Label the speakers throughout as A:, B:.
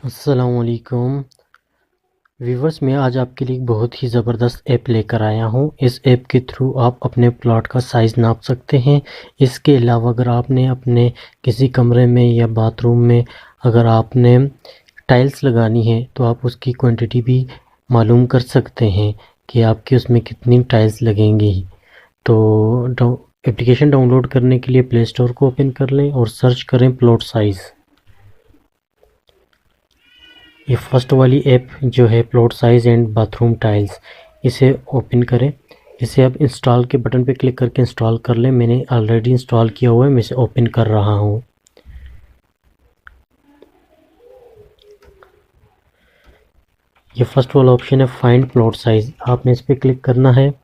A: अस्सलामुअलैकुम व्यूवर्स, मैं आज आपके लिए एक बहुत ही ज़बरदस्त ऐप लेकर आया हूं। इस ऐप के थ्रू आप अपने प्लॉट का साइज़ नाप सकते हैं। इसके अलावा अगर आपने अपने किसी कमरे में या बाथरूम में अगर आपने टाइल्स लगानी है तो आप उसकी क्वांटिटी भी मालूम कर सकते हैं कि आपके उसमें कितनी टाइल्स लगेंगी। तो एप्लीकेशन डाउनलोड करने के लिए प्ले स्टोर को ओपन कर लें और सर्च करें प्लॉट साइज़। ये फर्स्ट वाली ऐप जो है plot size and bathroom tiles, इसे ओपन करें। इसे आप इंस्टॉल के बटन पे क्लिक करके इंस्टॉल कर लें। मैंने ऑलरेडी इंस्टॉल किया हुआ है, मैं इसे ओपन कर रहा हूँ। ये फर्स्ट वाला ऑप्शन है फाइंड प्लॉट साइज, आपने इस पर क्लिक करना है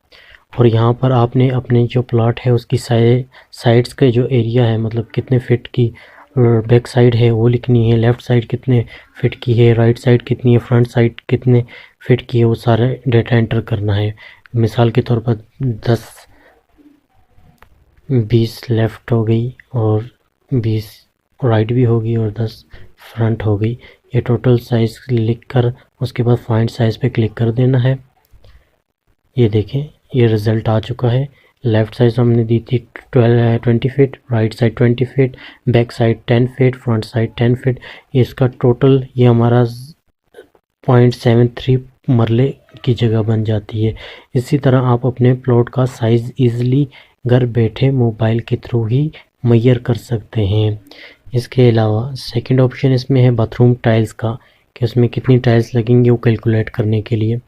A: और यहाँ पर आपने अपने जो प्लॉट है उसकी साइड्स के जो एरिया है, मतलब कितने फिट की बैक साइड है वो लिखनी है, लेफ़्ट साइड कितने फिट की है, राइट साइड कितनी है, फ्रंट साइड कितने फिट की है, वो सारा डेटा एंटर करना है। मिसाल के तौर पर 10-20 लेफ़्ट हो गई और 20 राइट भी होगी और 10 फ्रंट हो गई। ये टोटल साइज़ लिख कर उसके बाद फाइंड साइज़ पे क्लिक कर देना है। ये देखें, ये रिज़ल्ट आ चुका है। लेफ़्ट साइड हमने दी थी 20 feet, right side 20 feet, back side 10 feet, front side 10 feet. इसका टोटल ये हमारा 0.73 मरले की जगह बन जाती है। इसी तरह आप अपने प्लॉट का साइज़ ईज़िली घर बैठे मोबाइल के थ्रू ही मेजर कर सकते हैं। इसके अलावा सेकंड ऑप्शन इसमें है बाथरूम टाइल्स का, कि उसमें कितनी टाइल्स लगेंगी वो कैलकुलेट करने के लिए।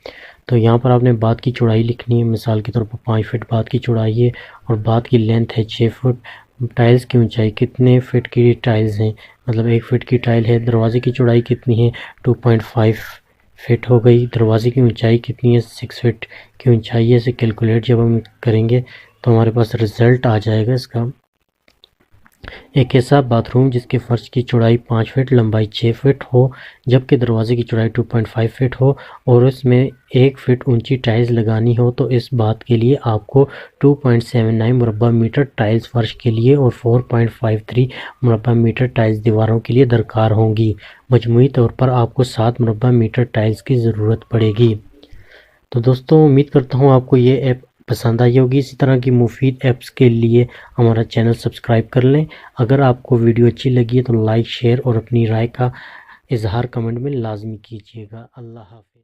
A: तो यहाँ पर आपने बाथ की चौड़ाई लिखनी है। मिसाल के तौर पर 5 फीट बाथ की चौड़ाई है और बाथ की लेंथ है 6 फुट। टाइल्स की ऊंचाई कितने फिट की टाइल्स हैं, मतलब 1 फीट की टाइल है। दरवाजे की चौड़ाई कितनी है, 2.5 फिट हो गई। दरवाजे की ऊंचाई कितनी है, 6 फिट की ऊंचाई है। इसे कैलकुलेट जब हम करेंगे तो हमारे पास रिज़ल्ट आ जाएगा इसका। एक ऐसा बाथरूम जिसके फर्श की चौड़ाई 5 फीट, लंबाई 6 फीट हो, जबकि दरवाजे की चौड़ाई 2.5 फीट हो और इसमें 1 फीट ऊंची टाइल्स लगानी हो, तो इस बात के लिए आपको 2.79 मुरब्बा मीटर टाइल्स फर्श के लिए और 4.53 मुरब्बा मीटर टाइल्स दीवारों के लिए दरकार होंगी। मजमूई तौर पर आपको 7 मुरब्बा मीटर टाइल्स की ज़रूरत पड़ेगी। तो दोस्तों, उम्मीद करता हूँ आपको ये ऐप पसंद आई होगी। इसी तरह की मुफीद ऐप्स के लिए हमारा चैनल सब्सक्राइब कर लें। अगर आपको वीडियो अच्छी लगी है तो लाइक, शेयर और अपनी राय का इजहार कमेंट में लाजमी कीजिएगा। अल्लाह हाफ़िज़।